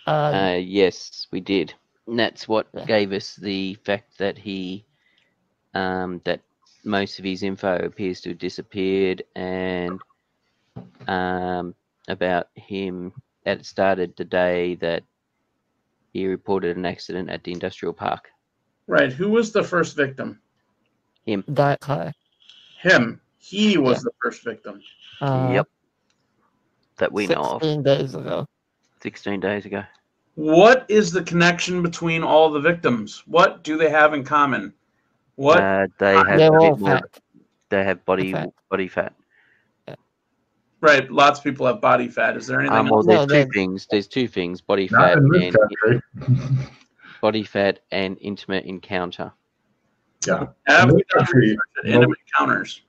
Yes, we did. And that's what Yeah. gave us the fact that that most of his info appears to have disappeared, and about him, that it started the day that he reported an accident at the industrial park. Right. Who was the first victim? Him. That guy. Him. He was Yeah. the first victim. Yep. That we know of. 16 days ago. 16 days ago. What is the connection between all the victims? What do they have in common? What? They have They're a all bit more. fat. They have body fat. Right. Lots of people have body fat. Is there anything Well, else? there's No, two things. There's two things: body Not fat in this and country. body fat and intimate encounter. Yeah. Have In we this done country, research at intimate encounters?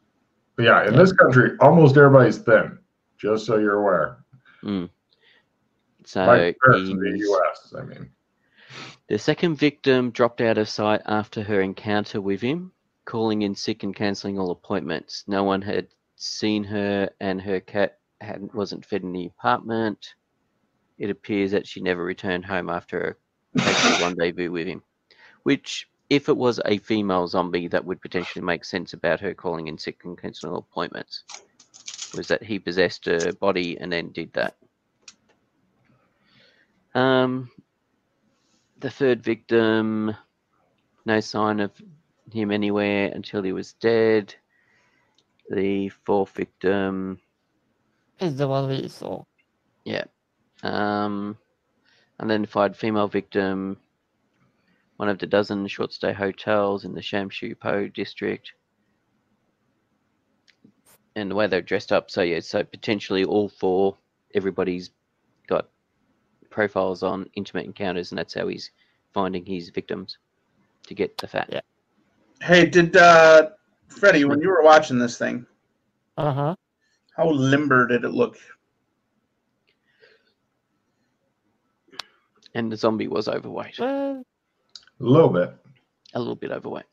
yeah, in this country, almost everybody's thin. Just so you're aware. So By comparison to the U.S., I mean. The second victim dropped out of sight after her encounter with him, calling in sick and cancelling all appointments. No one had seen her, and her cat wasn't fed in the apartment. It appears that she never returned home after a casual rendezvous with him, which, if it was a female zombie, that would potentially make sense about her calling in sick and cancelling all appointments, was that he possessed her body and then did that. The third victim, no sign of him anywhere until he was dead. The fourth victim is the one we saw. Yeah. Unidentified female victim, one of the dozen short stay hotels in the Shamshu Po district. And the way they're dressed up, so yeah, so potentially all four, everybody's got profiles on intimate encounters, and that's how he's finding his victims to get the fat. Yeah. Hey, did Freddie, when you were watching this thing, how limber did it look? And the zombie was overweight. Well, a little bit. A little bit overweight.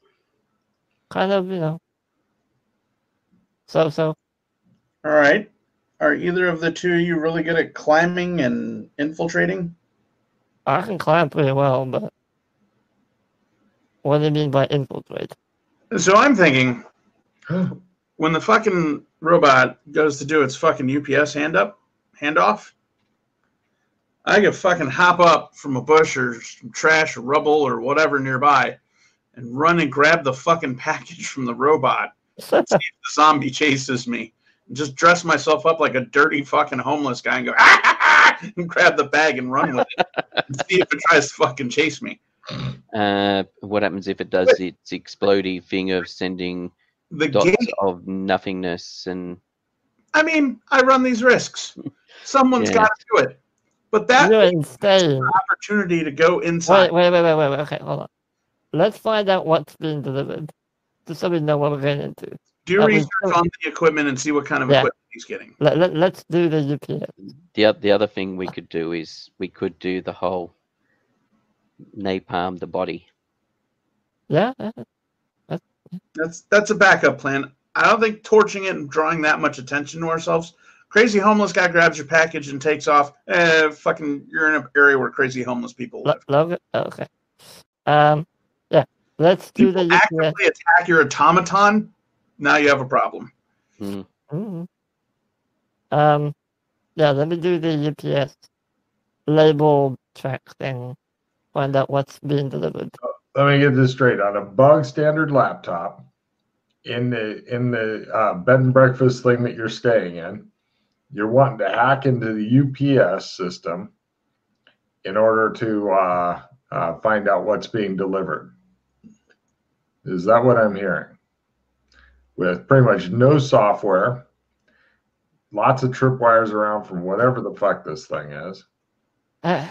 Kind of, So. All right. Are either of the two of you really good at climbing and infiltrating? I can climb pretty well, but what do you mean by infiltrate? So I'm thinking, when the fucking robot goes to do its fucking UPS handoff, I could fucking hop up from a bush or some trash or rubble or whatever nearby and run and grab the fucking package from the robot see if the zombie chases me. And just dress myself up like a dirty fucking homeless guy and go, and grab the bag and run with it and see if it tries to fucking chase me. What happens if it does its explodey thing of sending the dots gate of nothingness? And I mean, I run these risks. Someone's got to do it. But that You're is insane. an opportunity to go inside. Wait. Okay, hold on. Let's find out what's being delivered, just so we know what we're getting into. Do research on the equipment and see what kind of equipment he's getting. Let's do the UPS. The other thing we could do is we could do the whole napalm the body. Yeah. That's a backup plan. I don't think torching it and drawing that much attention to ourselves. Crazy homeless guy grabs your package and takes off. Fucking, you're in an area where crazy homeless people live. Okay. Yeah. Let's do the UPS. Actively attack your automaton. Now you have a problem. Mm-hmm. Yeah. Let me do the UPS label track thing. Find out what's being delivered. Let me get this straight. On a bug standard laptop, in the bed and breakfast thing that you're staying in, you're wanting to hack into the UPS system in order to find out what's being delivered. Is that what I'm hearing? With pretty much no software, lots of tripwires around from whatever the fuck this thing is. Am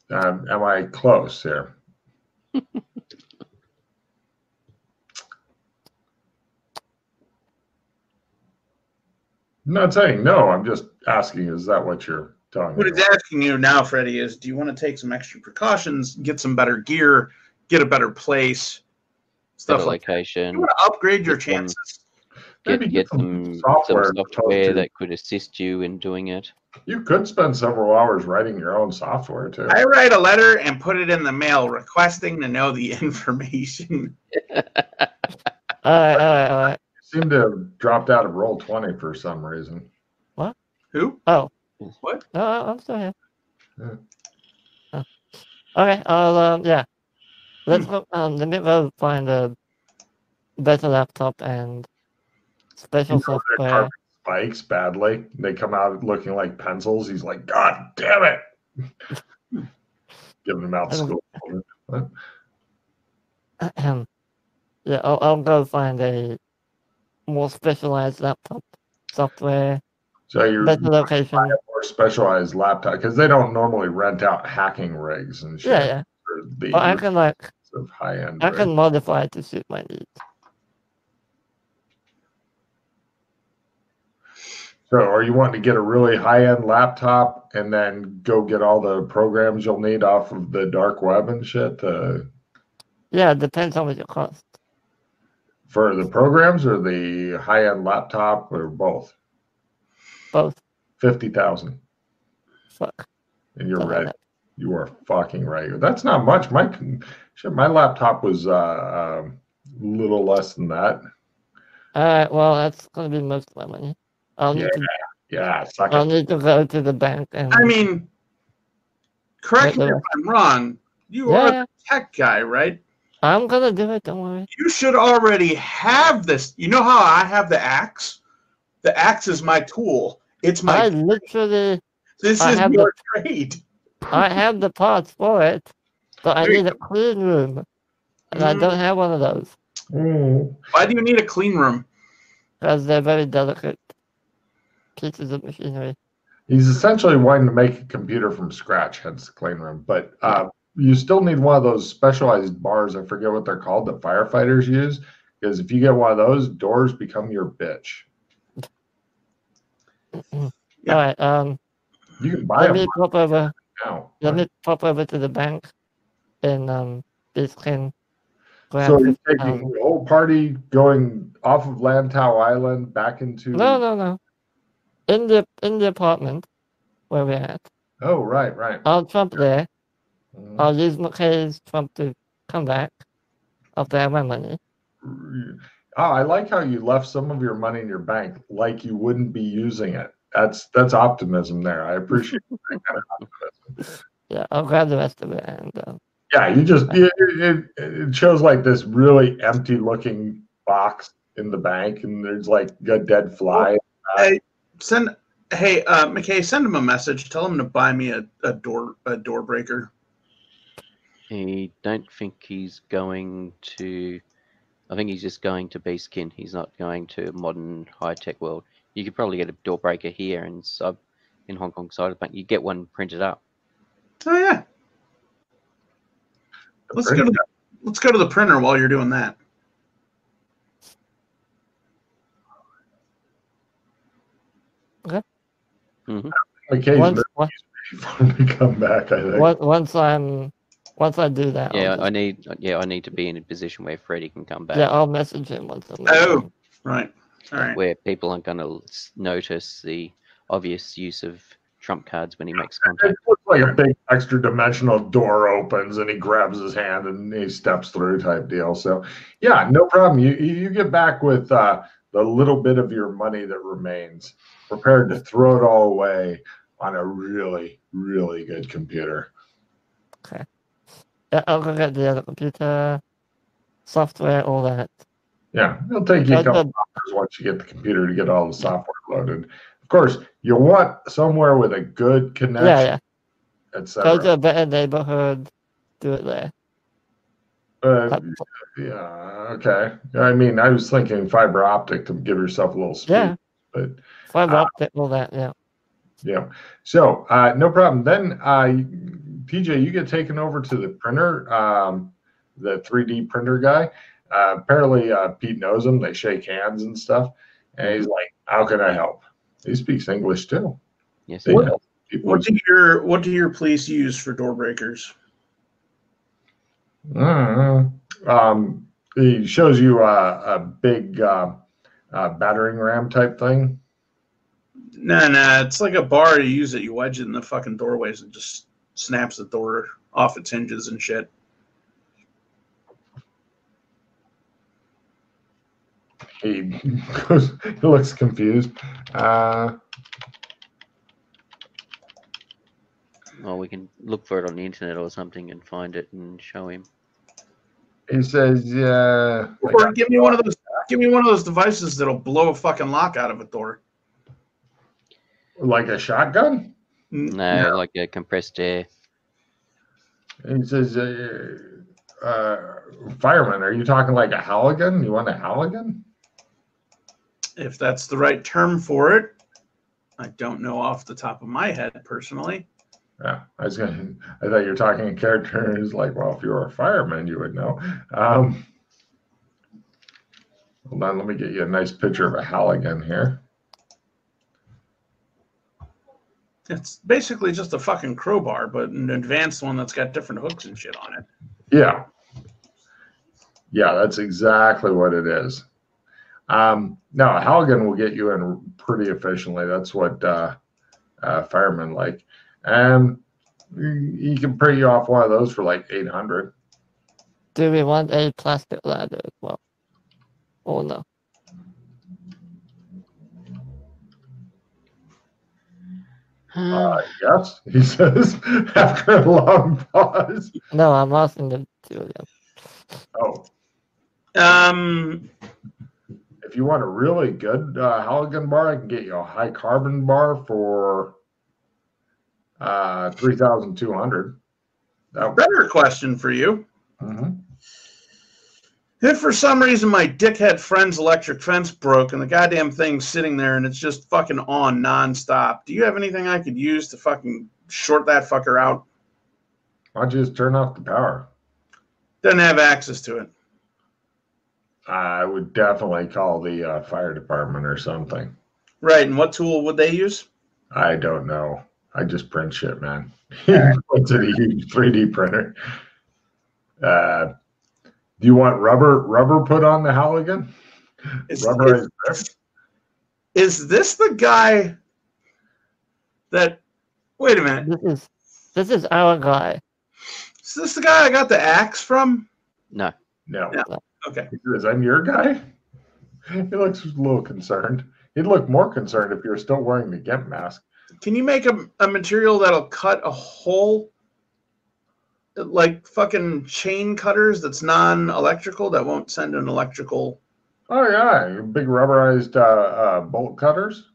I close here? I'm not saying no. I'm just asking, is that what you're telling me? What it's asking you now, Freddie, is do you want to take some extra precautions, get some better gear, get a better place, stuff better like location. that? You want to upgrade your chances? Maybe get some software that could assist you in doing it. You could spend several hours writing your own software too. I write a letter and put it in the mail requesting to know the information. All right. You seem to have dropped out of Roll20 for some reason. What? Who? Oh. What? I'm still here. Yeah. Oh. Okay, yeah. Let's go, let me go find a better laptop and special software. Spikes badly. They come out looking like pencils. He's like, God damn it. Giving them out school. Yeah, I'll go find a more specialized laptop software. So you're better location. A more specialized laptop because they don't normally rent out hacking rigs and shit. Yeah. But I can high end. I can modify it to suit my needs. So are you wanting to get a really high-end laptop and then go get all the programs you'll need off of the dark web and shit? Yeah, it depends how much it costs. For the programs or the high-end laptop or both? Both. 50,000. Fuck. And you're ready. You are fucking ready. That's not much. My laptop was a little less than that. All right, well, that's going to be most of my money. I'll need to go to the bank and. I mean, correct me if I'm wrong. You are the tech guy, right? I'm gonna do it. Don't worry. You should already have this. You know how I have the axe? The axe is my tool. It's my. I literally. This is your trade. I have the parts for it, but I need a clean room, and I don't have one of those. Why do you need a clean room? Because they're very delicate pieces of machinery. He's essentially wanting to make a computer from scratch, hence the clean room. But you still need one of those specialized bars. I forget what they're called that firefighters use. Because if you get one of those, doors become your bitch. All right. You can buy them. Let me pop over to the bank and Biskin. So you're taking the whole party going off of Lantau Island back into No. In the apartment where we're at. Oh, right. I'll trump there. I'll use McKay's trump to come back after I have my money. Oh, I like how you left some of your money in your bank like you wouldn't be using it. That's optimism there. I appreciate that kind of optimism. Yeah, I'll grab the rest of it and. Yeah, you just it shows like this really empty looking box in the bank, and there's like a dead fly. Hey, McKay, send him a message. Tell him to buy me a door breaker. I don't think he's going to. I think he's just going to Beastkin. He's not going to modern high tech world. You could probably get a door breaker here in Hong Kong side of the bank. You get one printed up. Oh yeah. Let's go to the printer while you're doing that. Okay. Okay. Once we come back, I think. Once I do that. Yeah, I need to be in a position where Freddie can come back. Yeah, I'll message him once I'm Oh, right. All right. Where people aren't going to notice the obvious use of trump cards when he makes contact. It looks like a big extra dimensional door opens and he grabs his hand and he steps through type deal. So yeah, no problem. You get back with the little bit of your money that remains, prepared to throw it all away on a really, really good computer. Okay. Yeah, I'll go get the other computer, software, all that. Yeah, it'll take you a couple hours once you get the computer to get all the software loaded. Of course, you want somewhere with a good connection. Yeah. Etc. Go to a better neighborhood, do it there. Yeah, okay. I mean, I was thinking fiber optic to give yourself a little speed. Yeah. But fiber optic, all that, yeah. Yeah. So, no problem. Then, TJ, you get taken over to the printer, the 3D printer guy. Apparently, Pete knows him. They shake hands and stuff. And he's like, how can I help? He speaks English too. Yes, he does. What do your police use for door breakers? He shows you a big battering ram type thing? Nah. It's like a bar. You use it. You wedge it in the fucking doorways and just snaps the door off its hinges and shit. He goes. He looks confused. Well, we can look for it on the internet or something and find it and show him. He says, "Yeah." Or give me one of those. Give me one of those devices that'll blow a fucking lock out of a door. Like a shotgun? No, like a compressed air. He says, "Fireman, are you talking like a Halligan? You want a Halligan?" If that's the right term for it. I don't know off the top of my head personally. Yeah, I thought you were talking in character. It's like, well, if you were a fireman, you would know. Hold on, let me get you a nice picture of a Halligan here. It's basically just a fucking crowbar, but an advanced one that's got different hooks and shit on it. Yeah. Yeah, that's exactly what it is. No, a Halligan will get you in pretty efficiently. That's what firemen like. You can pay you off one of those for like 800. Do we want a plastic ladder as well? Oh no. Yes, he says after a long pause. No, I'm asking the two of them. Oh, Um, if you want a really good Halligan bar, I can get you a high carbon bar for 3,200. better question for you. Mm-hmm. If for some reason my dickhead friend's electric fence broke and the goddamn thing's sitting there and it's just fucking on nonstop, do you have anything I could use to fucking short that fucker out? Why don't you just turn off the power? Doesn't have access to it. I would definitely call the fire department or something. Right, and what tool would they use? I don't know. I just print shit, man. He puts in a huge 3D printer. Do you want rubber put on the Halligan? Is this the guy that? Wait a minute. This is our guy. Is this the guy I got the axe from? No. No. Okay. Is that your guy? He looks a little concerned. He'd look more concerned if you were still wearing the GIMP mask. Can you make a material that'll cut a hole? Like fucking chain cutters that's non-electrical that won't send an electrical. Oh yeah, big rubberized bolt cutters.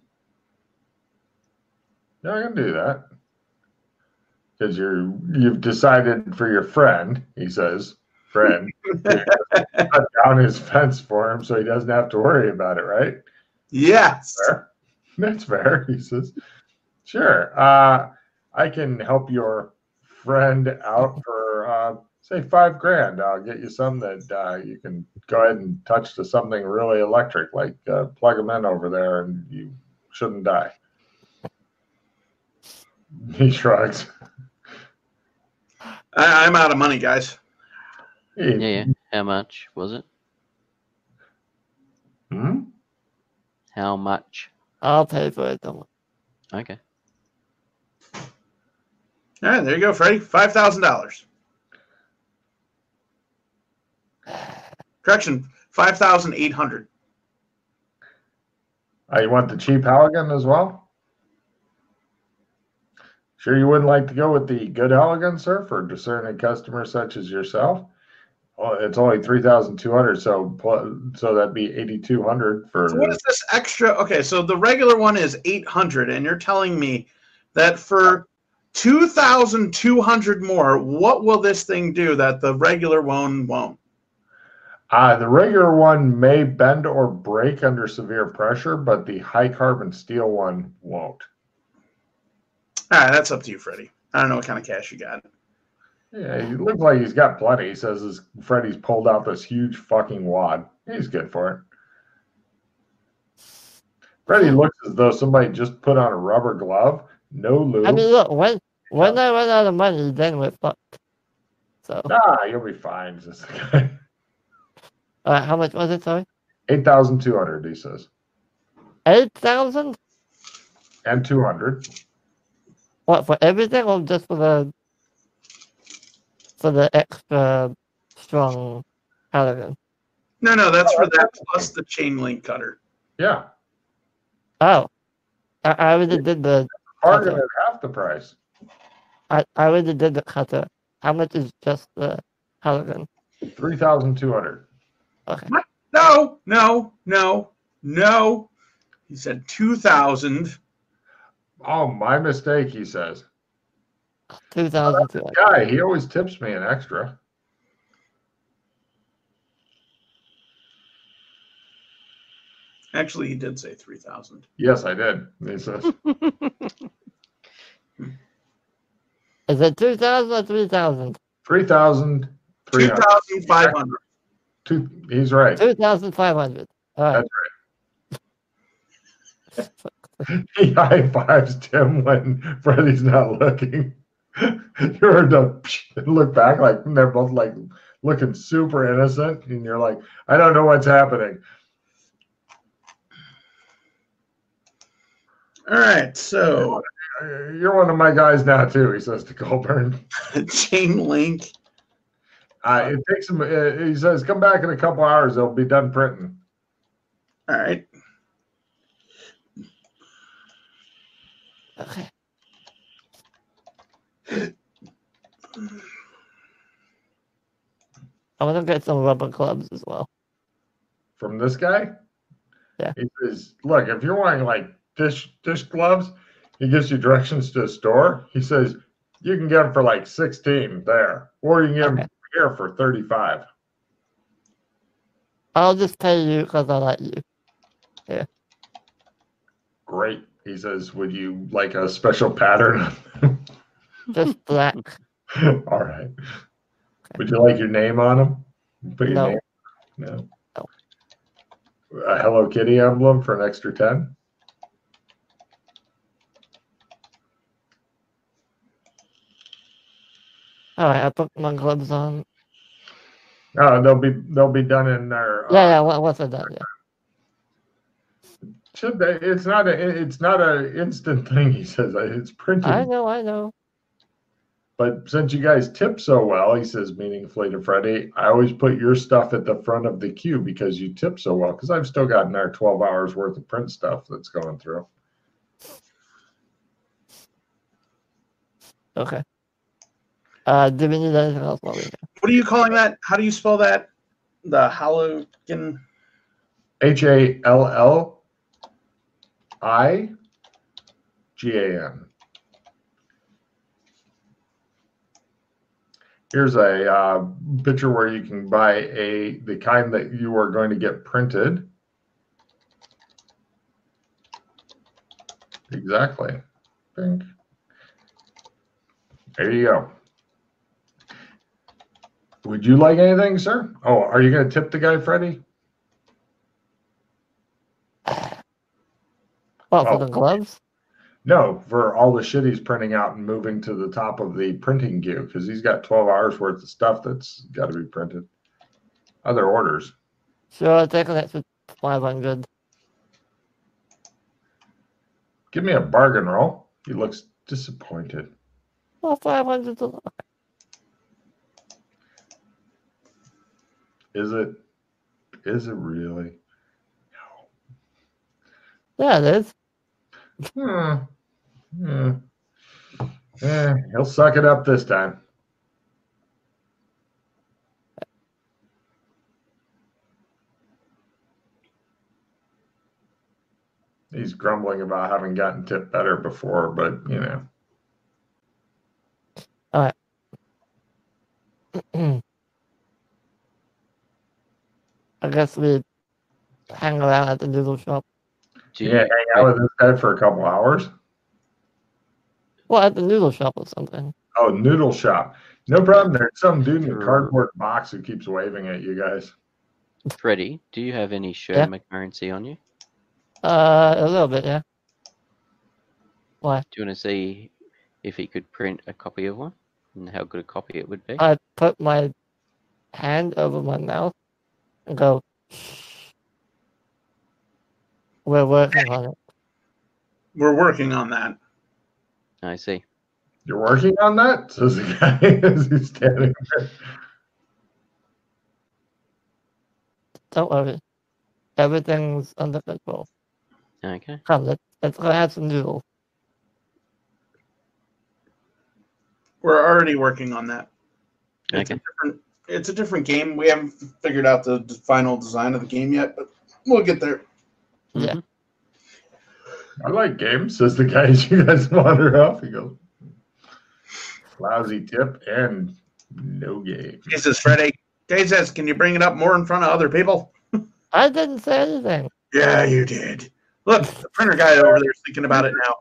Yeah, I can do that. Because you've decided for your friend, he says, to cut down his fence for him so he doesn't have to worry about it, right? Yes. Fair. That's fair, he says. Sure. I can help your friend out for say $5,000. I'll get you some that you can go ahead and touch to something really electric, like plug them in over there, and you shouldn't die. He shrugs. I'm out of money, guys. Yeah. How much was it? How much? I'll pay for it. Don't worry. Okay. All right, there you go, Freddie. $5,000. Correction, 5,800. You want the cheap Halligan as well? Sure you wouldn't like to go with the good Halligan, sir, for discerning customers such as yourself? Well, it's only 3,200, so that'd be 8,200 for. So what is this extra? Okay, so the regular one is 800, and you're telling me that for 2,200 more, what will this thing do that the regular one won't? The regular one may bend or break under severe pressure, but the high carbon steel one won't. All right, that's up to you, Freddie. I don't know what kind of cash you got. Yeah, he looks like he's got plenty. He says Freddie's pulled out this huge fucking wad. He's good for it. Freddie looks as though somebody just put on a rubber glove, no lube. I mean, look, when I run out of money, then we're fucked. So. You'll be fine. How much was it, sorry? 8,200, he says. 8,000? And 200. What, for everything or just for the extra strong paladin? No, that's for that plus the chain link cutter. Yeah. Oh. I already did the Bargain cutter. at half the price. I already did the cutter. How much is just the paladin? 3,200. Okay. What? No. He said 2,000. Oh, my mistake, he says. 2,200. Guy, he always tips me an extra. Actually, he did say 3,000. Yes, I did. He says. Is it 2,000 or 3,000? 3,300. 2,500. He's right. 2,500. All right. That's right. He high fives Tim when Freddy's not looking. You're to look back like they're both like looking super innocent, and you're like, I don't know what's happening. All right, so you're one of my guys now too, he says to Colburn. chain link. It takes him. He says, "Come back in a couple hours. They'll be done printing." All right. Okay. I want to get some rubber gloves as well. From this guy? Yeah. He says, "Look, if you're wearing like dish gloves, he gives you directions to a store. He says you can get them for like 16 there, or you can get them here for 35." I'll just pay you because I like you. Yeah. Great. He says, "Would you like a special pattern?" Just black. All right. Would you like your name on them? Put your No. name. No. A Hello Kitty emblem for an extra 10. All right, I put my gloves on. Oh, they'll be done in there. Yeah. What's it done? Yeah. Should they? It's not a instant thing. He says it's printed. I know. But since you guys tip so well, he says meaningfully to Freddie, I always put your stuff at the front of the queue because you tip so well. Because I've still got in there 12 hours worth of print stuff that's going through. Okay. Do we need anything else while we're here? What are you calling that? How do you spell that? The Halogen. HALLIGAN. Here's a picture where you can buy the kind that you are going to get printed. Exactly. Pink. There you go. Would you like anything, sir? Oh, are you going to tip the guy, Freddie? What, for the gloves? No, for all the shit he's printing out and moving to the top of the printing queue because he's got 12 hours worth of stuff that's got to be printed. Other orders. Sure, I'll take an extra 500. Give me a bargain roll. He looks disappointed. Well, 500 is a lot. Is it? Is it really? Yeah, it is. He'll suck it up this time. He's grumbling about having gotten tipped better before, but you know. All right. I guess we hang around at the noodle shop. Hang out with this guy for a couple hours? Well, at the noodle shop or something. Oh, noodle shop. No problem. There's some dude in a cardboard box who keeps waving at you guys. Freddie, do you have any Sherman currency on you? A little bit, yeah. Why? Do you want to see if he could print a copy of one and how good a copy it would be? I put my hand over my mouth and go, We're working on it. We're working on that. I see. You're working on that? Says the guy as he's standing there. Don't worry. Everything's under control. Okay. Come, let's go have some noodles. We're already working on that. Okay. It's a different game. We haven't figured out the final design of the game yet, but we'll get there. Yeah. Mhm. I like games, says the guy as you guys wander off. He goes, lousy tip and no game. Jesus, Freddy. Dave says, can you bring it up more in front of other people? I didn't say anything. Yeah, you did. Look, the printer guy over there is thinking about it now.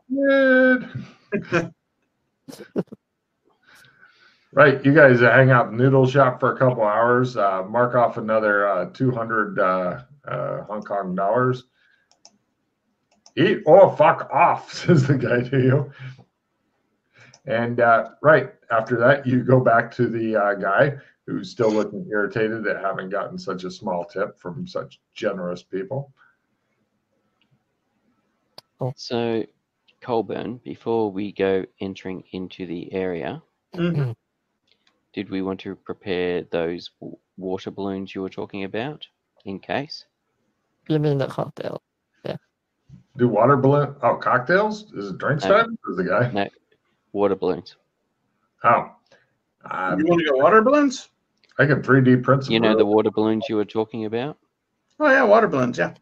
Good. Right, you guys hang out in Noodle Shop for a couple hours. Mark off another 200 Hong Kong dollars. Eat or fuck off, says the guy to you. And right after that, you go back to the guy who's still looking irritated at having gotten such a small tip from such generous people. So, Colburn, before we go entering into the area, Mhm. did we want to prepare those water balloons you were talking about in case? You mean the cocktail? Do water balloon? Oh, cocktails? Is it drinks No. time? Is the guy? No, water balloons. Oh, You want to go water balloons? I can 3D print some. You know the water balloons you were talking about? Oh, yeah, water balloons, yeah.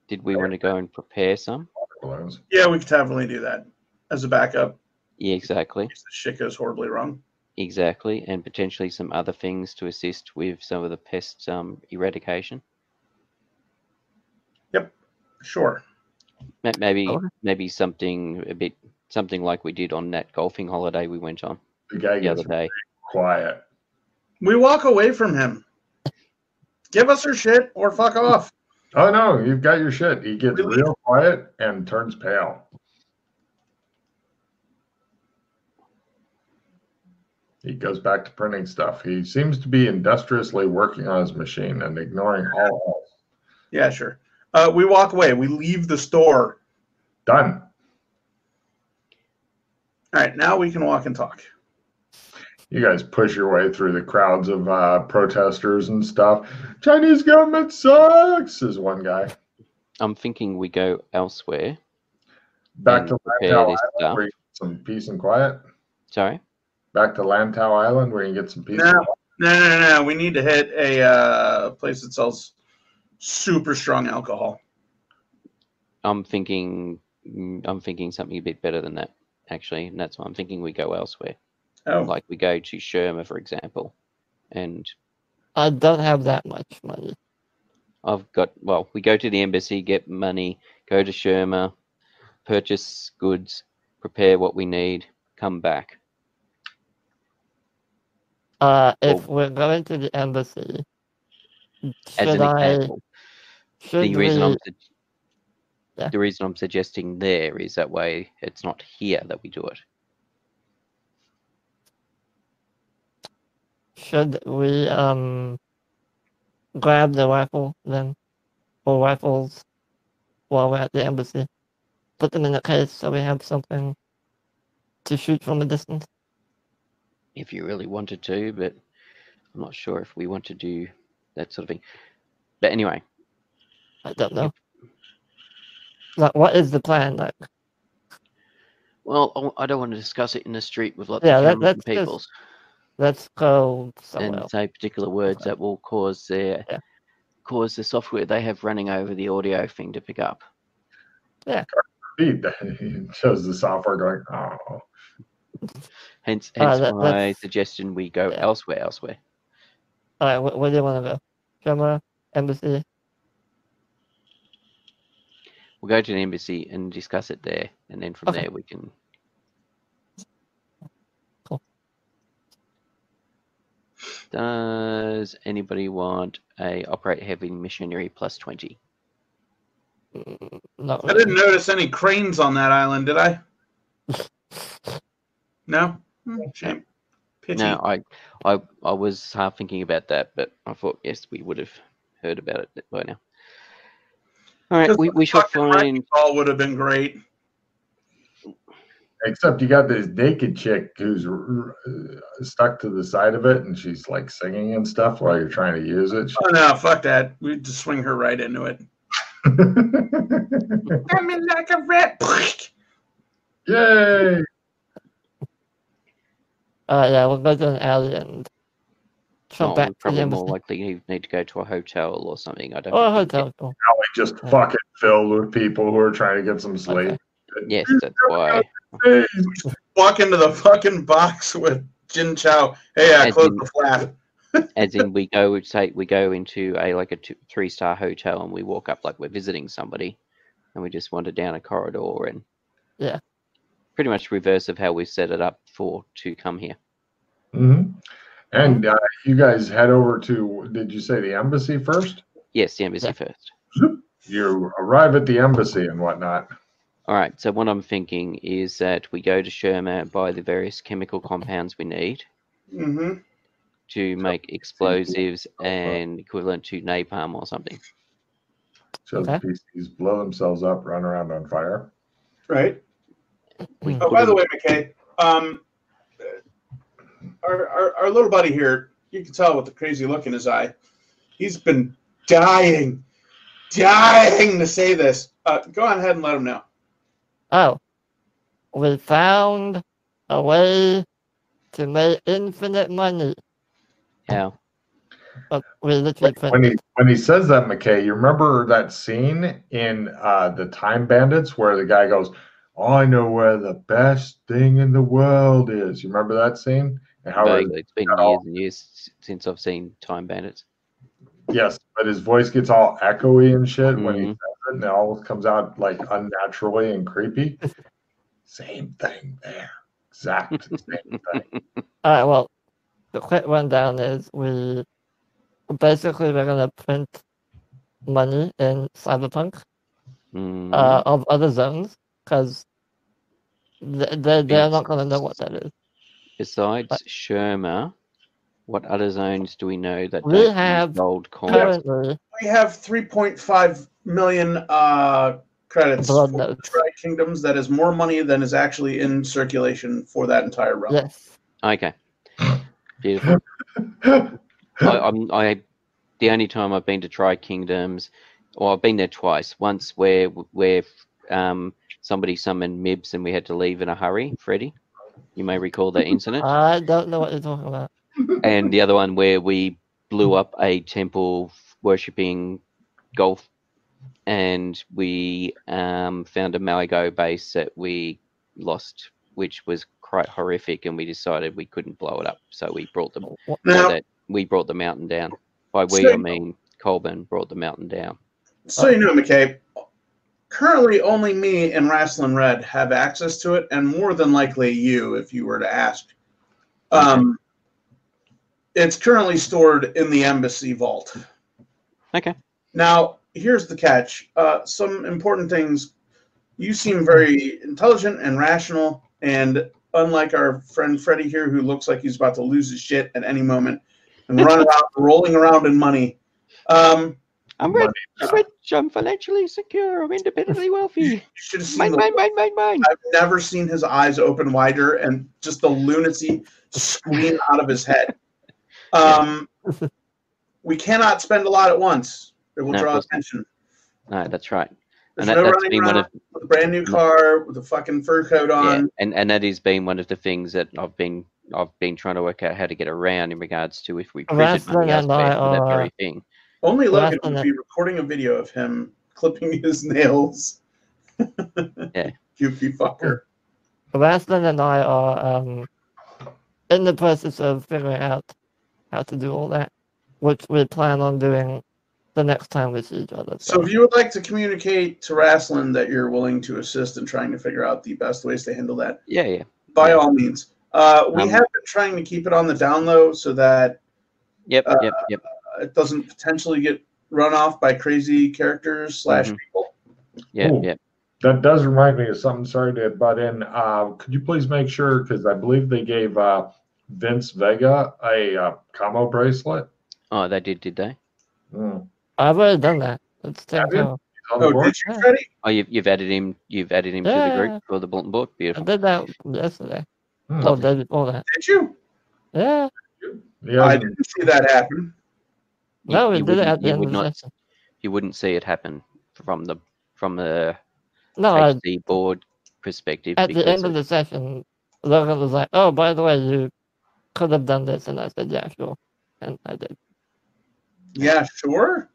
Did we want to go and prepare some? balloons. Yeah, we could definitely do that as a backup Yeah, exactly. in case the shit goes horribly wrong. Exactly. And potentially some other things to assist with some of the pest eradication. Sure. Maybe Okay. maybe something like we did on that golfing holiday we went on The guy the other gets day. quiet. We walk away from him. Give us our shit or fuck off. Oh no, you've got your shit. He gets Really? real quiet and turns pale. He goes back to printing stuff. He seems to be industriously working on his machine and ignoring all else. Yeah, sure. We walk away. We leave the store. Done. All right, now we can walk and talk. You guys push your way through the crowds of protesters and stuff. Chinese government sucks, says one guy. I'm thinking we go elsewhere. Back And to prepare Lantau this Island stuff. where you get some peace and quiet. Sorry? Back to Lantau Island where you get some peace No. and quiet. No. We need to hit a place that sells super strong alcohol. I'm thinking something a bit better than that, actually, and that's why I'm thinking we go elsewhere. Oh, Like we go to Sherma, for example, and I don't have that much money. we go to the embassy, get money, go to Sherma, purchase goods, prepare what we need, come back. If we're going to the embassy, As an example, should the reason we? Yeah. the reason I'm suggesting there is that way it's not here that we do it. Should we grab the rifle then, or rifles, while we're at the embassy? Put them in a case so we have something to shoot from a distance. If you really wanted to, but I'm not sure if we want to do that sort of thing. But anyway, I don't know. Like, what is the plan? Like, well, I don't want to discuss it in the street with lots Yeah, of cameras and let's just people let's go somewhere and else. say particular words Okay. that will cause the software they have running over the audio thing to pick up. He shows the software going, oh. Hence Alright, my let's- suggestion we go yeah. elsewhere. All right, where do you want to go? Sherma, embassy. We'll go to the embassy and discuss it there, and then from Okay. there we can. Cool. Does anybody want a operate heavy machinery plus 20? Not I really. didn't notice any cranes on that island, did I? No? Shame. Pity. No, I was half thinking about that, but I thought yes, we would have heard about it by now. All right, we should find. All would have been great. Except you got this naked chick who's stuck to the side of it, and she's like singing and stuff while you're trying to use it. Oh no, fuck that. We just swing her right into it. I'm in like a rat. Yay! Yeah, we'll go to an alley and Oh, back we to the probably embassy. more likely need to go to a hotel or something. I don't. Or a think we hotel. Cool. Alley just fucking filled with people who are trying to get some sleep. Okay. Yes, that's why. Walk into the fucking box with Jin Chow. Hey, As close in- the flap. As in, we go into a 3-star hotel and we walk up like we're visiting somebody, and we just wander down a corridor and Yeah. pretty much reverse of how we set it up to come here. Mm-hmm. And you guys head over to, did you say the embassy first? Yes, the embassy Yeah. first. You arrive at the embassy and whatnot. All right. So what I'm thinking is that we go to Sherma, buy the various chemical compounds we need Mm-hmm. to make explosives and equivalent to napalm or something. So Okay. the PCs blow themselves up, run around on fire. Right. We Oh, put by the in- way, McKay, our little buddy here, you can tell with the crazy look in his eye, he's been dying to say this. Go on ahead and let him know. Oh, we found a way to make infinite money. How? But we literally When he says that, McKay, you remember that scene in the Time Bandits where the guy goes, I know where the best thing in the world is. You remember that scene? And how Vaguely. It's been years and years since I've seen Time Bandits. yes, but his voice gets all echoey and shit when he Mhm. says it, and it always comes out like unnaturally and creepy. Same thing there. Exact same thing. All right, well, the quick rundown is we're going to print money in Cyberpunk Mhm. of other zones because they're not going to know what that is. Besides Sherma, what other zones do we know that We don't use have gold coins? Currently, We have 3.5 million credits Blood for notes. Tri-Kingdoms. That is more money than is actually in circulation for that entire realm. yes. Okay. Beautiful. The only time I've been to Tri-Kingdoms, well, I've been there twice. Once where somebody summoned Mibs and we had to leave in a hurry, Freddie. You may recall that incident. I don't know what you're talking about. And the other one where we blew up a temple worshipping golf, and we found a Malago base that we lost, which was quite horrific, and we decided we couldn't blow it up, so we brought the Now, we brought the mountain down. By we, So- I mean Colburn brought the mountain down. so you know, McKay, currently only me and Rasslin Red have access to it, and more than likely you, if you were to ask. It's currently stored in the embassy vault. Okay. Now, here's the catch. Some important things. You seem very intelligent and rational, and unlike our friend Freddie here, who looks like he's about to lose his shit at any moment and run around, rolling around in money. I'm rich. I'm financially secure. I'm independently wealthy. You should have seen Mine. I've never seen his eyes open wider and just the lunacy scream out of his head. We cannot spend a lot at once. It will No, of draw course not. attention. No, that's right. There's And no that's running been one around of with a brand new car with a fucking fur coat yeah, on. and that has been one of the things that I've been trying to work out how to get around in regards to if we printed Rasslin money and I elsewhere for that are- very thing. Only Logan Rasslin- would be recording a video of him clipping his nails. Yeah. Goofy fucker. Rasslin and I are in the process of figuring out how to do all that, which we plan on doing the next time we see each other. So if you would like to communicate to Rasslin that you're willing to assist in trying to figure out the best ways to handle that, Yeah. by Yeah. all means. We have been trying to keep it on the down low so that Yep. it doesn't potentially get run off by crazy characters / Mhm. people. Yep. Ooh. Yep. That does remind me of something. Sorry to butt in. Could you please make sure, because I believe they gave Vince Vega a camo bracelet. Oh, they did they? Mm. I've already done that. Let's take Have you? care. on the Oh, board? did you, Freddie? Oh, you've added him. You've added him to the group for the bulletin board. I Beautiful. did that yesterday. Hmm. Or the day before that. Did you? Yeah. He I hasn't- didn't see that happen. No, we did it at the you end would of the not. session. You wouldn't see it happen from the No, HC board perspective at the because end of the session, Logan was like, "Oh, by the way, you could have done this," and I said, "Yeah, sure," and I did. Yeah, sure.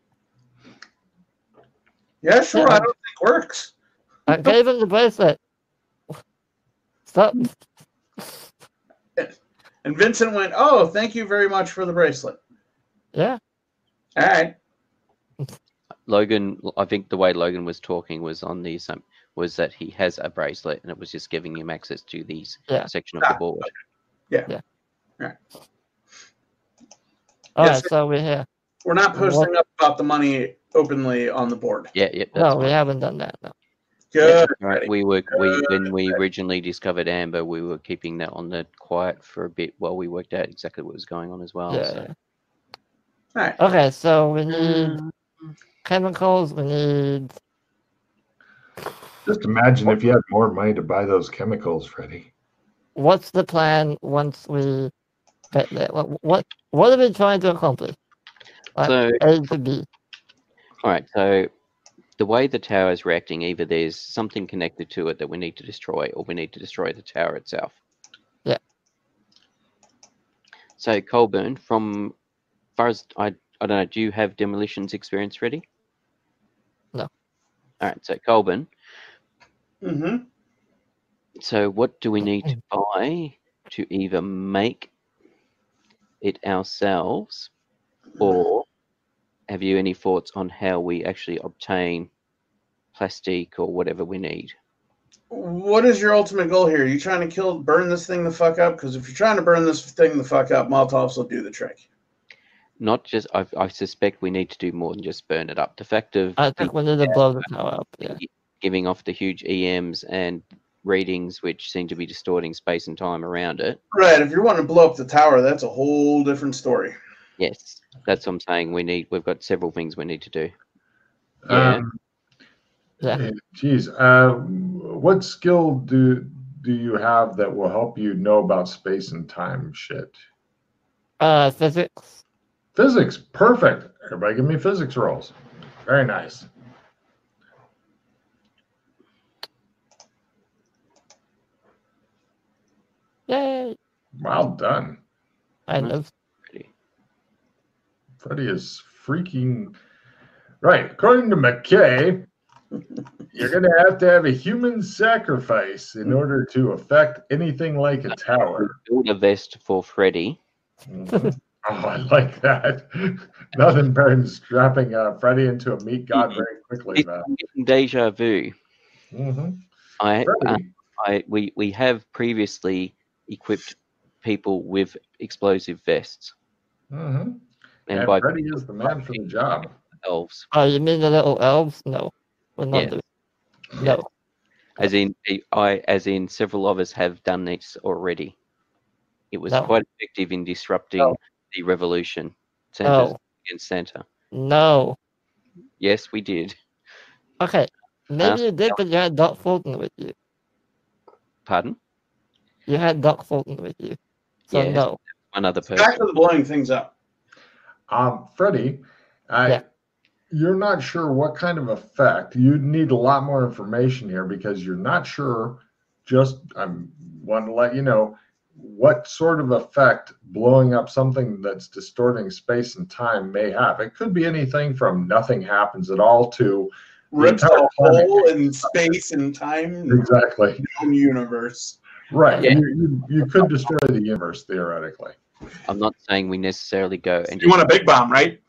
Yeah, sure. Yeah. I don't think works. I gave him the bracelet. Stop. And Vincent went, "Oh, thank you very much for the bracelet." Yeah. All right. Logan, I think the way Logan was talking was on the was that he has a bracelet and it was just giving him access to these section of the board. Yeah. All Yes, right, so we're here. We're not posting up about the money openly on the board. Yeah, that's No, we fine. haven't done that. No. Good. Right. When we originally discovered Amber, we were keeping that on the quiet for a bit while we worked out exactly what was going on as well. Yeah. So. All right. Okay, so we need chemicals. We need. Just imagine if you had more money to buy those chemicals, Freddie. What's the plan once we get there? What are we trying to accomplish? So A to B. all right. So the way the tower is reacting, either there's something connected to it that we need to destroy, or we need to destroy the tower itself. Yeah. So Colburn, from far as I don't know, do you have demolitions experience ready? No. All right. So Colburn. Mm-hmm. So what do we need to buy to either make it ourselves, or have you any thoughts on how we actually obtain plastic or whatever we need? What is your ultimate goal here? Are you trying to burn this thing the fuck up? Because if you're trying to burn this thing the fuck up, Molotovs will do the trick. Not just, I suspect we need to do more than just burn it up. The fact of I think we need to blow the tower up. Yeah. giving off the huge EMs and readings which seem to be distorting space and time around it. Right. If you're wanting to blow up the tower, that's a whole different story. Yes, that's what I'm saying. We've got several things we need to do. Yeah. Yeah. Geez, what skill do you have that will help you know about space and time shit? Physics. Physics, perfect. Everybody give me physics rolls. Very nice. Yay. Well done. Kind of. Freddie is freaking right. According to McKay, you're going to have a human sacrifice in order to affect anything like a tower. Build a vest for Freddy. Mhm. Oh, I like that. Nothing better than strapping Freddie into a meat god very quickly. I'm getting deja vu. Mm-hmm. We have previously equipped people with explosive vests. Mm-hmm. And by Freddie is the man for the job. Elves. Oh, you mean the little elves? No, we're not doing. No. As in several of us have done this already. It was No. quite effective in disrupting the revolution. Santa's against Santa. No. Yes, we did. Okay. Maybe you did, but you had Doc Fulton with you. Pardon? You had Doc Fulton with you. So yes, no. One other person. Back to the blowing things up. Freddie, you're not sure what kind of effect. You need a lot more information here because you're not sure. I want to let you know what sort of effect blowing up something that's distorting space and time may have. It could be anything from nothing happens at all to rips a hole in space and time. Exactly. Universe. Right. Yeah. You could destroy the universe theoretically. I'm not saying we necessarily go and you want a big bomb, right?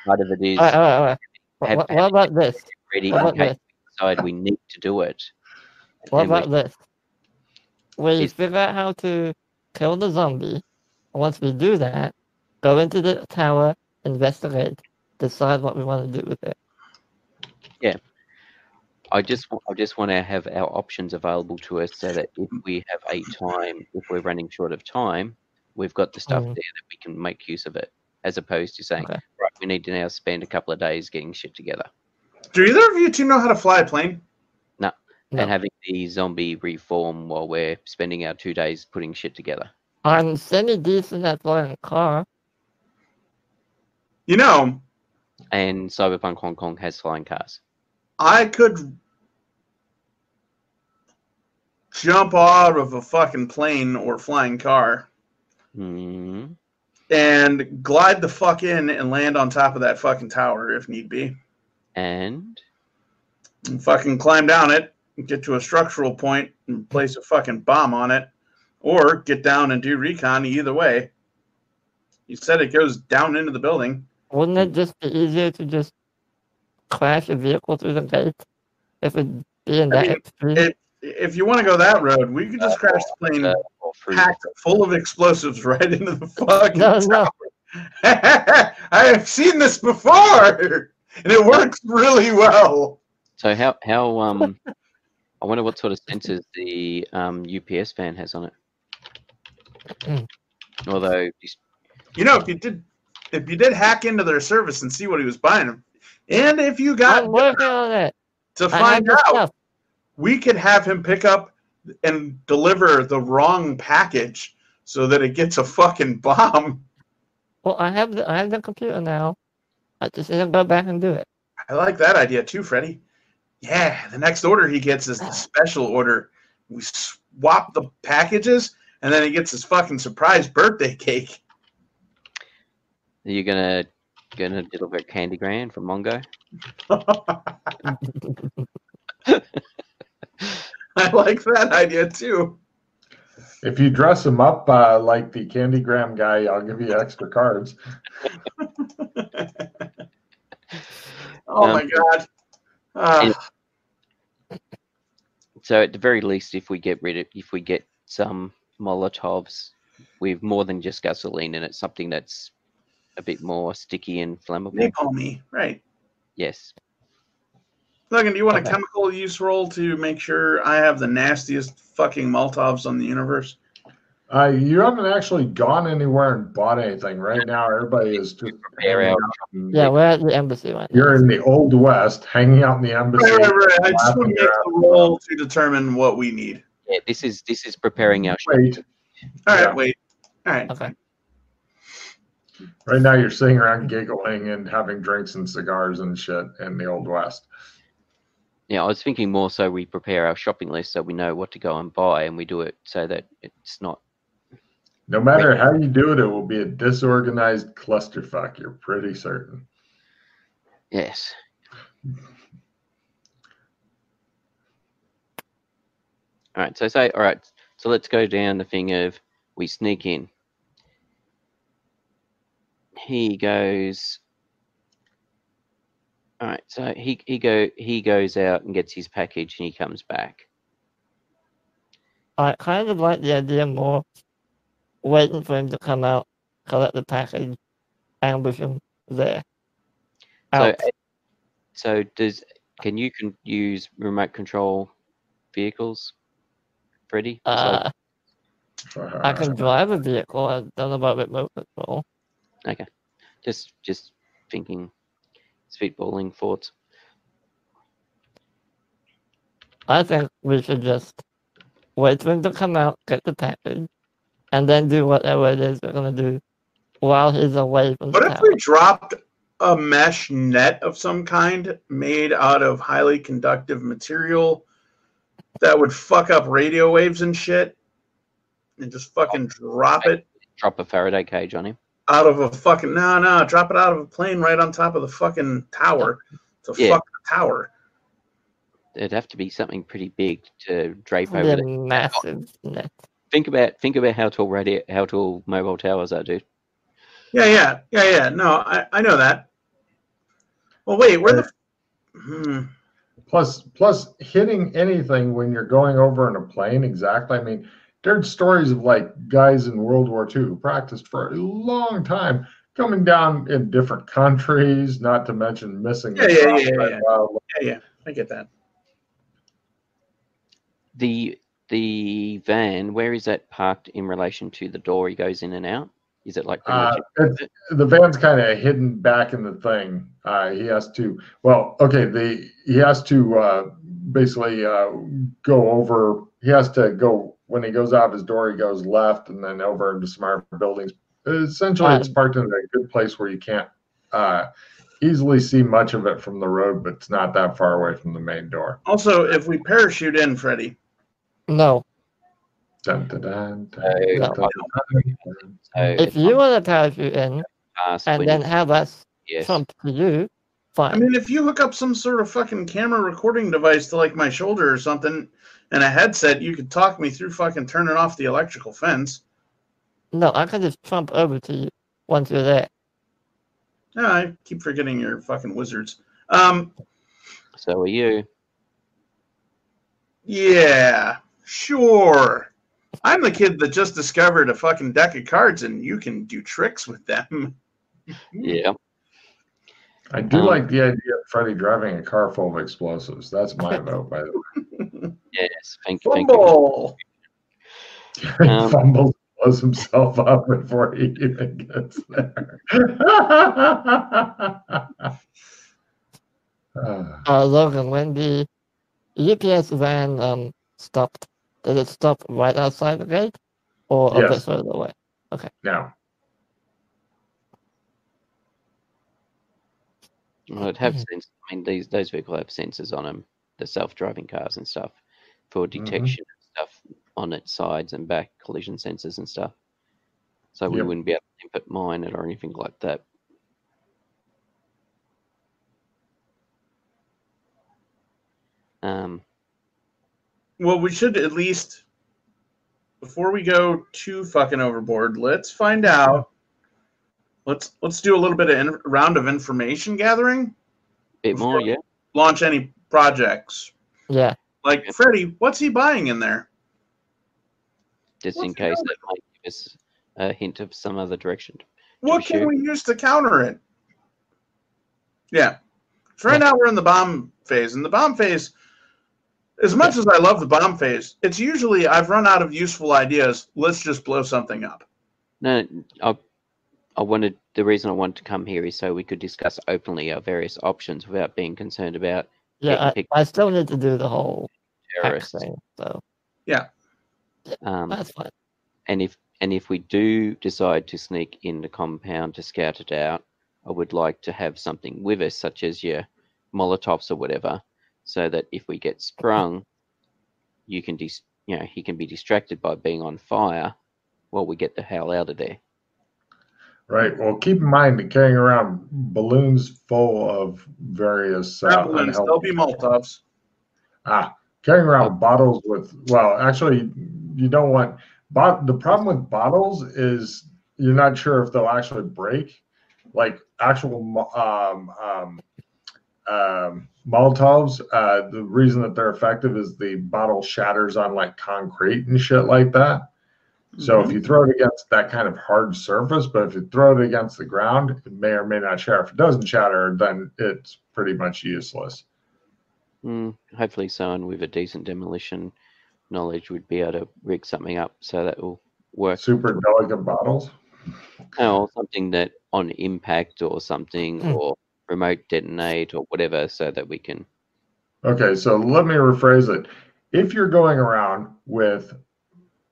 Part of it is. What about this? Ready what about this? Decide we need to do it. What about this? We figure out how to kill the zombie. Once we do that, go into the tower, investigate, decide what we want to do with it. Yeah. I just want to have our options available to us so that if we have if we're running short of time, we've got the stuff there that we can make use of it, as opposed to saying, right, we need to now spend a couple of days getting shit together. Do either of you two know how to fly a plane? No. No. And having the zombie reform while we're spending our 2 days putting shit together. I'm semi-decent at flying a car. You know, And Cyberpunk Hong Kong has flying cars. I could jump out of a fucking plane or flying car Mm. and glide the fuck in and land on top of that fucking tower if need be. And Fucking climb down it, get to a structural point and place a fucking bomb on it, or get down and do recon either way. You said it goes down into the building. Wouldn't it just be easier to just crash a vehicle through the gate if it being that extreme? If you want to go that road, we could just crash the plane packed full of explosives right into the fucking tower. I have seen this before, and it works really well. So how I wonder what sort of sensors the UPS van has on it. Although, you know, if you did hack into their service and see what he was buying, and if you got I'm working on it to find out, we could have him pick up and deliver the wrong package so that it gets a fucking bomb. Well, I have the computer now. I just need to go back and do it. I like that idea too, Freddie. Yeah, the next order he gets is the special order. We swap the packages, and then he gets his fucking surprise birthday cake. are you gonna deliver Candy Grand from Mongo? I like that idea too. If you dress him up like the Candygram guy, I'll give you extra cards. Oh my god! So at the very least, if we get some Molotovs with more than just gasoline in it, something that's a bit more sticky and flammable. Napalm-y, right? Yes. Logan, do you want a chemical use roll to make sure I have the nastiest fucking Molotovs on the universe? You haven't actually gone anywhere and bought anything. Right now, everybody is just hanging out. Yeah, we're at the embassy right now. You're in the Old West, hanging out in the embassy. Right. I just want to make the roll to determine what we need. Yeah, this is preparing our wait. All right, wait. All right. Okay. Right now, you're sitting around giggling and having drinks and cigars and shit in the Old West. Yeah, I was thinking more so we prepare our shopping list so we know what to go and buy, and we do it so that it's not. No matter how you do it, it will be a disorganized clusterfuck. You're pretty certain. Yes. All right. So let's go down the thing of we sneak in. He goes. All right. So he goes out and gets his package, and he comes back. I kind of like the idea more waiting for him to come out, collect the package, ambush him there. So can you use remote control vehicles, Freddie? I can drive a vehicle. I don't know about remote control. Okay, just thinking, spitballing thoughts. I think we should just wait for him to come out, get the package, and then do whatever it is we're gonna do while he's away from the tower. What if we dropped a mesh net of some kind made out of highly conductive material that would fuck up radio waves and shit, and just fucking drop it? Drop a Faraday cage on him. Out of a fucking drop it out of a plane right on top of the fucking tower to fuck the tower. It'd have to be something pretty big to drape over the massive net. Think about how tall mobile towers are, dude. Yeah. No, I know that. Well, wait, where the? Plus, hitting anything when you're going over in a plane, exactly. I mean, there's stories of like guys in World War II who practiced for a long time, coming down in different countries, not to mention missing. Yeah. I get that. The van, where is that parked in relation to the door he goes in and out? Is it like pretty much? The van's kind of hidden back in the thing. He has to. Well, okay. He has to basically go over. He has to go when he goes out his door. He goes left and then over into some other buildings. Essentially, it's parked in a good place where you can't easily see much of it from the road, but it's not that far away from the main door. Also, if we parachute in, Freddy. No. Dun, dun, dun, No. If So you want to parachute in and then have us trump to you, fine. I mean, if you hook up some sort of fucking camera recording device to like my shoulder or something and a headset, you could talk me through fucking turning off the electrical fence. No, I can just trump over to you once you're there. No, I keep forgetting you're fucking wizards. So are you. Yeah, sure. I'm the kid that just discovered a fucking deck of cards and you can do tricks with them. Yeah. I do like the idea of Freddy driving a car full of explosives. That's my vote, by the way. Yes. Thank you. Fumble! Fumbles, blows himself up before he even gets there. Logan, when the UPS van stopped, did it stop right outside the gate or a bit further away? Okay. No. Well, it'd have sensors. I mean, those vehicles have sensors on them, the self-driving cars and stuff, for detection and stuff on its sides and back, collision sensors and stuff. So we wouldn't be able to input mine it or anything like that. Well, we should at least, before we go too fucking overboard, let's find out. Let's do a little bit of round of information gathering. Bit more, yeah. Launch any projects. Yeah. Like Freddy, what's he buying in there? Just in case that might give us a hint of some other direction. What can we use to counter it? Yeah. So right now we're in the bomb phase. In the bomb phase, as much as I love the bomb phase, it's usually I've run out of useful ideas. Let's just blow something up. No, the reason I wanted to come here is so we could discuss openly our various options without being concerned about. Yeah, I still need to do the whole terrorists thing. So yeah, that's fine. And if we do decide to sneak in the compound to scout it out, I would like to have something with us, such as your Molotovs or whatever, so that if we get sprung, he can be distracted by being on fire while we get the hell out of there. Right. Well, keep in mind that carrying around balloons full of various balloons, they'll be Molotovs. Carrying around bottles with, well, actually, you don't want. The problem with bottles is you're not sure if they'll actually break. Like actual Molotovs, the reason that they're effective is the bottle shatters on like concrete and shit like that. So if you throw it against that kind of hard surface, but if you throw it against the ground, it may or may not shatter. If it doesn't shatter, then it's pretty much useless. Hopefully so, and with a decent demolition knowledge, we'd be able to rig something up so that will work. Super delicate bottles? Or something that on impact or something, or remote detonate or whatever, so that we can... Okay, so let me rephrase it. If you're going around with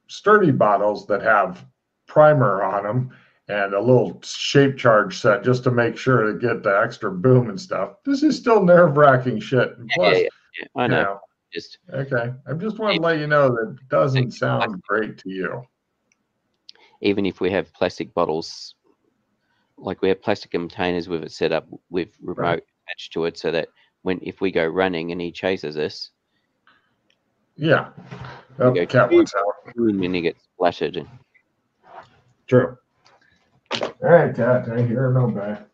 sturdy bottles that have primer on them and a little shape charge set just to make sure to get the extra boom and stuff, this is still nerve-wracking shit. And plus, yeah, I know. Okay, I just want to let you know that it doesn't sound great to you. Even if we have plastic bottles, like we have plastic containers with it set up with remote attached to it, so that if we go running and he chases us, cat wants out. And he gets splattered. True. All right, cat. I hear no back.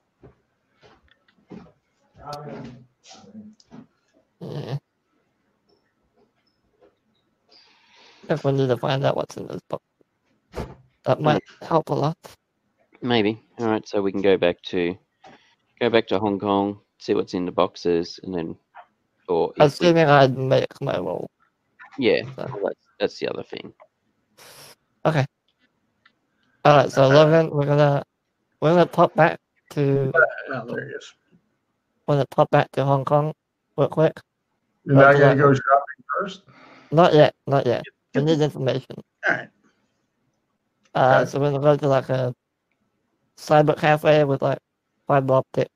If we need to find out what's in this book, that might help a lot. Maybe. All right, so we can go back to Hong Kong, see what's in the boxes, and then, assuming I make my roll. Yeah, well, that's the other thing. Okay. All right, so Logan, we're gonna pop back to. Oh, there he is. We're gonna pop back to Hong Kong real quick. You're not going to go shopping first? Not yet. We need information. All right. Okay. So we're gonna go to like a cyber cafe with like fiber optic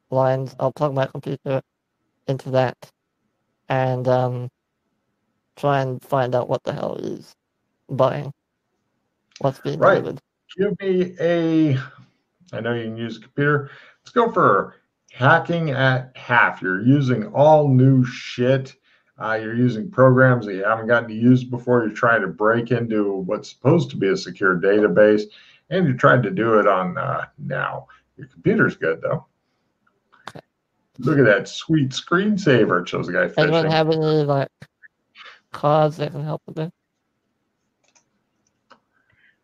lines. I'll plug my computer into that and try and find out what the hell is buying. What's being Right. delivered. Give me I know you can use a computer. Let's go for hacking at half. You're using all new shit. You're using programs that you haven't gotten to use before. You're trying to break into what's supposed to be a secure database, and you're trying to do it on now. Your computer's good, though. Look at that sweet screensaver. It shows the guy fishing. Anyone have any like cards that can help with this?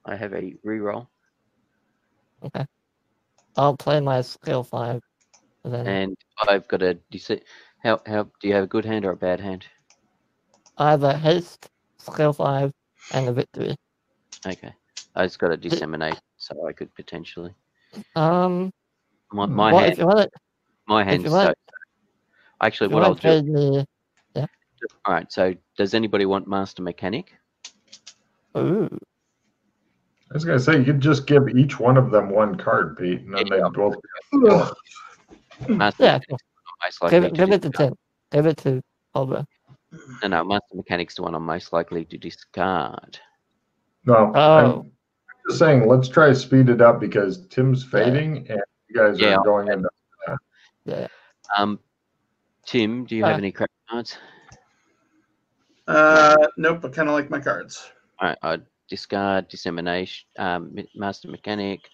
I have a reroll. Okay. I'll play my skill 5. Then And I've got a how do you have a good hand or a bad hand? I have a haste, skill 5, and a victory. Okay. I just got a disseminate, so I could potentially. What My if hand. you want it? My If hand's you so. want, Actually, if you what I'll want to trade do. me, All right. So, does anybody want Master Mechanic? ooh, I was going to say, you could just give each one of them one card, Pete, and then Yeah. they'd both. Master yeah, Mechanic's most likely give it to discard. Tim. Give it to Cobra. No, Master Mechanic's the one I'm most likely to discard. No, Oh, I'm just saying, let's try to speed it up because Tim's Yeah. fading and you guys Yeah, are going into. yeah. Tim, do you have any crack cards? Nope. I kind of like my cards. All right, I'd discard Dissemination, Master Mechanic.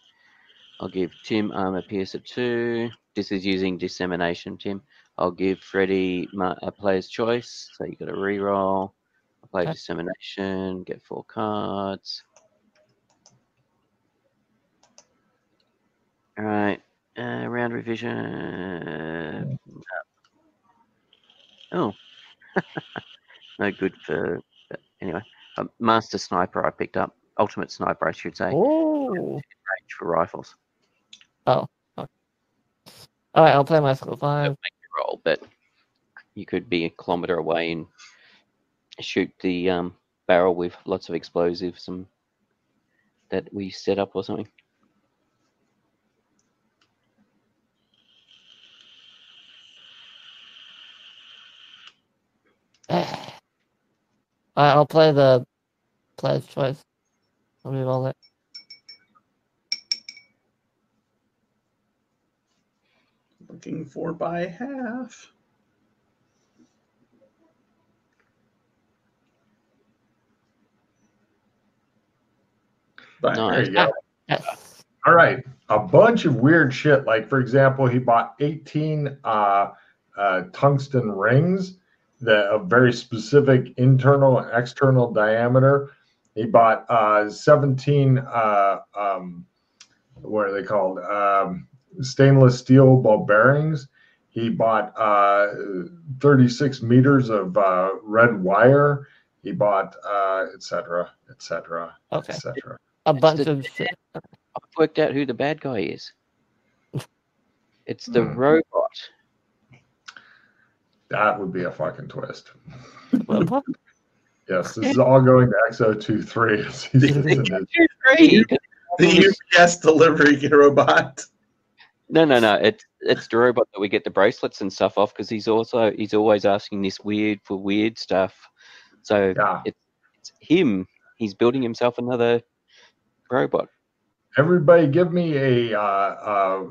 I'll give Tim Armor Piercer 2. This is using Dissemination, Tim. I'll give Freddie a player's choice, so you got a reroll. I'll play Okay. Dissemination, get 4 cards. All right, round revision. Oh, no good for. Anyway, Master Sniper I picked up. Ultimate Sniper, I should say. Ooh. Range for rifles. Oh. Okay. All right, I'll play my skill 5. Make your roll, but you could be a kilometer away and shoot the barrel with lots of explosives that we set up or something. I'll play the player's choice. I'll re-roll it. Looking for by half. By Nice. There you go. Yes. All right. A bunch of weird shit. Like, for example, he bought 18 tungsten rings that of very specific internal and external diameter. He bought 17 what are they called? Stainless steel ball bearings. He bought 36 meters of red wire. He bought et cetera, et cetera, Okay. et cetera. A bunch of shit. I've worked out who the bad guy is. It's the robot. That would be a fucking twist. Robot? Yes, this is all going to XO23. The UPS delivery robot. No. It's the robot that we get the bracelets and stuff off because he's always asking this weird stuff. So Yeah. it's him. He's building himself another robot. Everybody give me a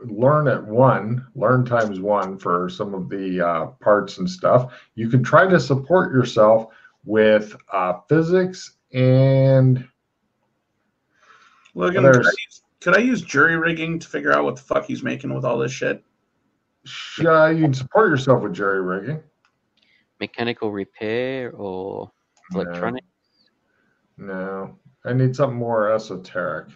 learn times 1 for some of the parts and stuff. You can try to support yourself with physics and Logan, could I use jury rigging to figure out what the fuck he's making with all this shit? you can support yourself with jury rigging. Mechanical repair or electronic? No. I need something more esoteric.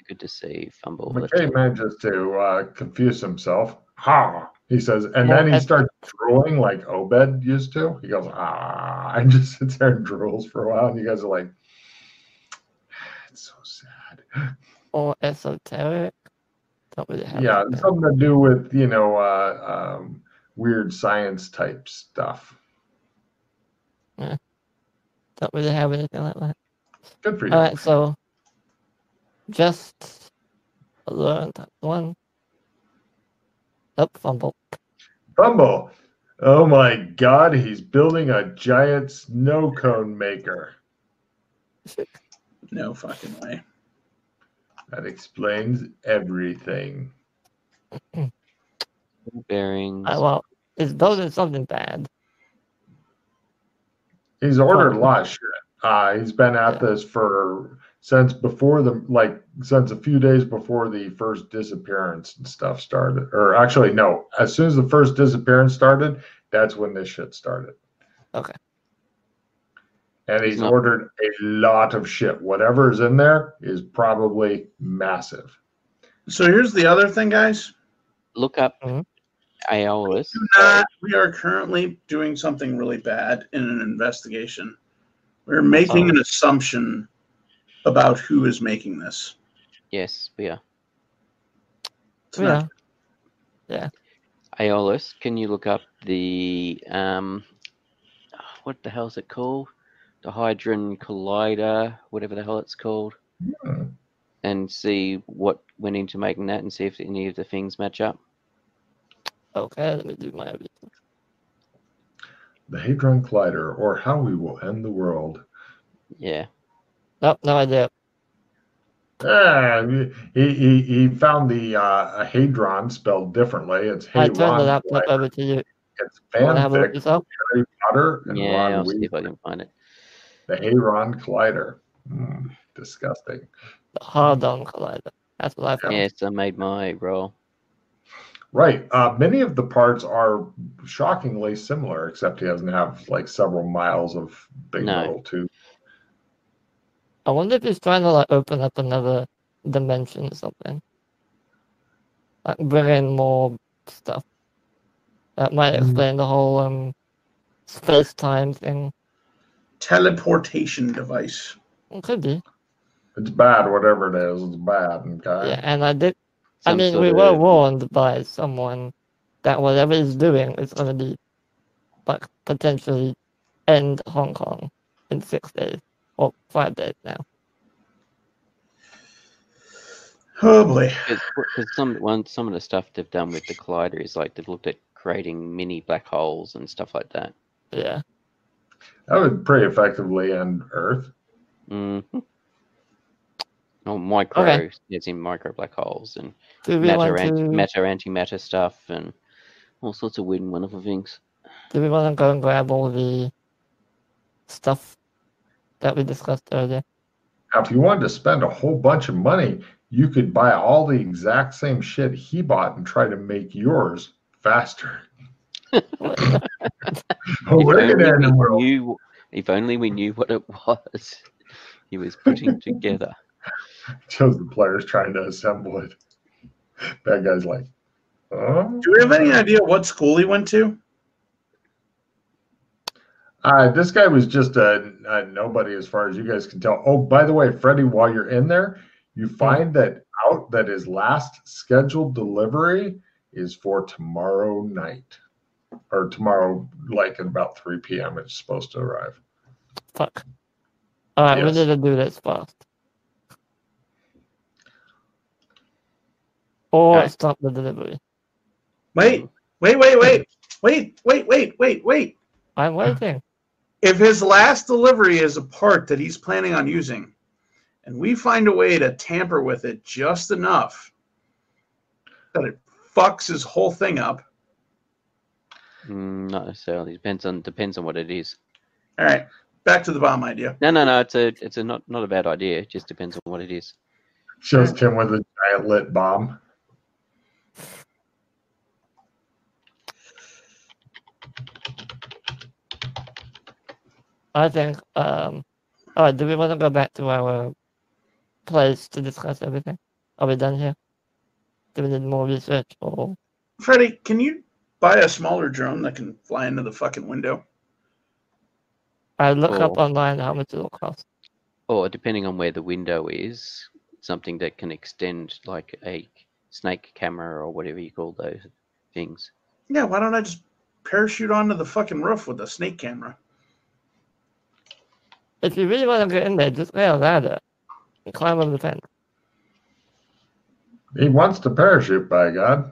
Good to see. Fumble. McKay manages to confuse himself. Ha! He says, and then he starts drooling like Obed used to. He goes, and just sits there and drools for a while. And you guys are like, it's so sad. or esoteric. Don't really have Yeah, anything. something to do with, weird science type stuff. Yeah. Don't really have anything like that. Good for you. Alright, so just learned one. Oh, fumble. Bumble. Oh my God, he's building a giant snow cone maker. No fucking way. That explains everything. Bearings. Well, he's building something bad. He's ordered a lot of shit. He's been at this since a few days before the first disappearance and stuff started. Or actually, no, as soon as the first disappearance started, that's when this shit started. Okay. And he's ordered a lot of shit. Whatever is in there is probably massive. So here's the other thing, guys. Look up Aeolus. We are currently doing something really bad in an investigation. We're making an assumption about who is making this. Yes, we are. Yeah. Aeolus, can you look up the what the hell is it called? The Hadron Collider, whatever the hell it's called, and see what went into making that, and see if any of the things match up. Okay, let me do my everything. The Hadron Collider, or How We Will End the World. Yeah. Nope, no idea. He found the Hadron spelled differently. It's I turned the Hadron laptop Collider. over to you. It's You want to have a look fanfic yourself? Harry Potter and Ron I'll see Weasley. if I can find it. The Hadron Collider. Disgusting. The Hadron Collider. That's what I found. Yes, I made my roll. Right. Many of the parts are shockingly similar, except he doesn't have like several miles of big metal tube. I wonder if he's trying to open up another dimension or something. Like bring in more stuff. That might explain the whole space-time thing. Teleportation device. It could be. It's bad, whatever it is. It's bad. Okay. Yeah, and we were warned by someone that whatever he's doing is going to be potentially end Hong Kong in 6 days or 5 days now. Oh boy! Because some of the stuff they've done with the collider is they've looked at creating mini black holes and stuff like that. Yeah. That would pretty effectively end Earth. Mm-hmm. Oh, micro, as in micro black holes and matter, antimatter stuff and all sorts of weird and wonderful things. Do we want to go and grab all the stuff that we discussed earlier? Now, if you wanted to spend a whole bunch of money, you could buy all the exact same shit he bought and try to make yours faster. If only we knew what it was he was putting together. Shows the players trying to assemble it. That guy's like, oh. Do we have any idea what school he went to? This guy was just a nobody as far as you guys can tell. Oh, by the way, Freddie, while you're in there, you find that his last scheduled delivery is for tomorrow night. Or tomorrow, at about 3 p.m. it's supposed to arrive. Fuck. Alright, we need to do this fast. Or stop the delivery. Wait. I'm waiting. If his last delivery is a part that he's planning on using, and we find a way to tamper with it just enough that it fucks his whole thing up. Not necessarily. Depends on what it is. All right, back to the bomb idea. No. It's not a bad idea. It just depends on what it is. Shows Tim with a giant lit bomb. I think, alright, do we want to go back to our place to discuss everything? Are we done here? Do we need more research or... Freddie, can you buy a smaller drone that can fly into the fucking window? I look up online how much it'll cost. Or depending on where the window is, something that can extend, like a snake camera or whatever you call those things. Yeah, why don't I just parachute onto the fucking roof with a snake camera? If you really want to get in there, just lay a ladder and climb over the fence. He wants to parachute, by God.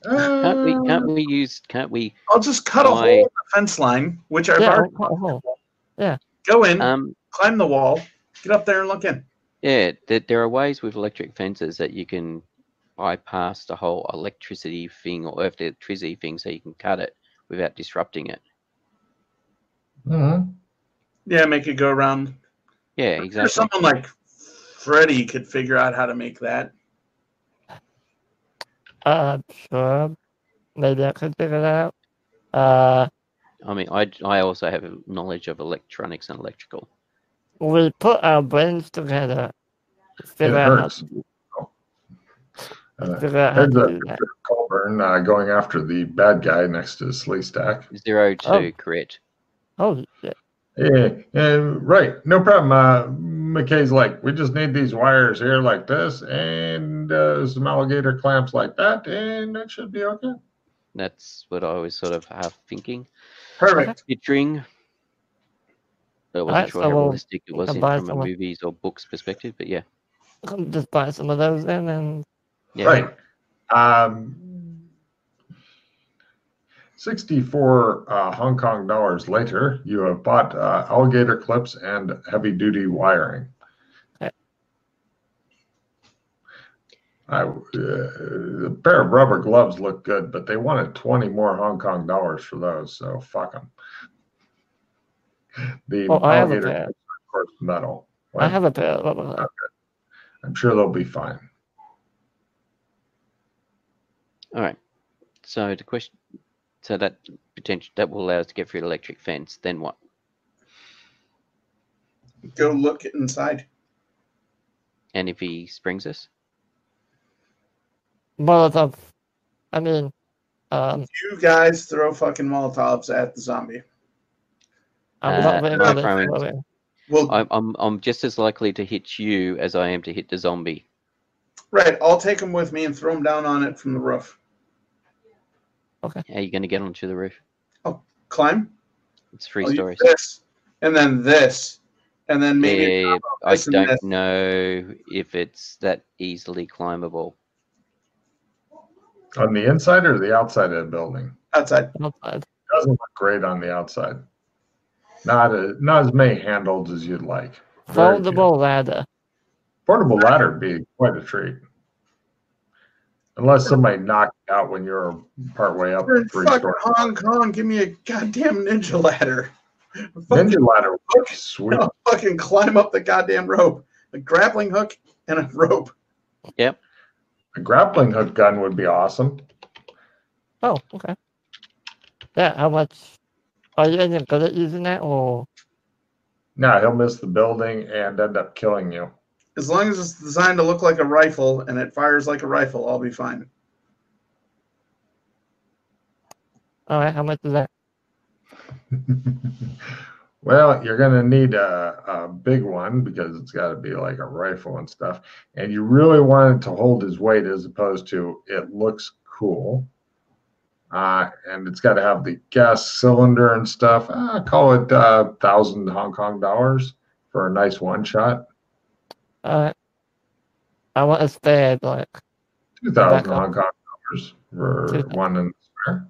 Can't we? I'll just cut a hole in the fence line, which I've already cut a hole. Yeah. Go in, climb the wall, get up there and look in. Yeah, there are ways with electric fences that you can bypass the whole electricity thing or electricity thing, so you can cut it without disrupting it. Mm-hmm. Yeah, make it go around. Yeah, exactly. There's someone like Freddy could figure out how to make that. Sure. Maybe I could figure that out. I mean, I also have knowledge of electronics and electrical. We put our brains together. It hurts. Figure out how to do that. Colburn going after the bad guy next to Slee Stack. 02, correct. Oh, shit. Yeah, right. No problem. McKay's like, we just need these wires here like this and some alligator clamps like that, and that should be okay. That's what I was sort of half thinking. Perfect. Picturing. But I wasn't sure how realistic it was from a movies or books perspective, but yeah. I'll just buy some of those then and... Yeah. Right. 64 Hong Kong dollars later, you have bought alligator clips and heavy-duty wiring. Okay. The pair of rubber gloves look good, but they wanted 20 more Hong Kong dollars for those, so fuck them. The alligator clips are, of course, metal. What? I have a pair of rubber gloves. Okay. I'm sure they'll be fine. All right. So the question... So that will allow us to get through the electric fence. Then what? Go look inside. And if he springs us? Molotov. I mean, you guys throw fucking Molotovs at the zombie. I'm not very good at throwing. Well, I'm just as likely to hit you as I am to hit the zombie. Right. I'll take them with me and throw them down on it from the roof. Okay. How are you going to get onto the roof? I'll climb. It's 3 stories. This, and then this, and then maybe. Yeah, I don't know if it's that easily climbable. On the inside or the outside of the building? Outside. Outside. It doesn't look great on the outside. Not as many handles as you'd like. Foldable ladder. Portable ladder would be quite a treat. Unless somebody knocked you out when you're partway up. We're in fucking Hong Kong. Give me a goddamn ninja ladder. Ninja ladder would be sweet. I'll fucking climb up the goddamn rope. A grappling hook and a rope. Yep. A grappling hook gun would be awesome. Oh, okay. Yeah, how much? Are you any good at using that, or? No, he'll miss the building and end up killing you. As long as it's designed to look like a rifle and it fires like a rifle, I'll be fine. All right, how much is that? Well, you're going to need a big one because it's got to be like a rifle and stuff. And you really want it to hold his weight as opposed to it looks cool. And it's got to have the gas cylinder and stuff. Call it 1,000 Hong Kong dollars for a nice one shot. I want to stay at like 2,000 Hong Kong dollars for one in the spare.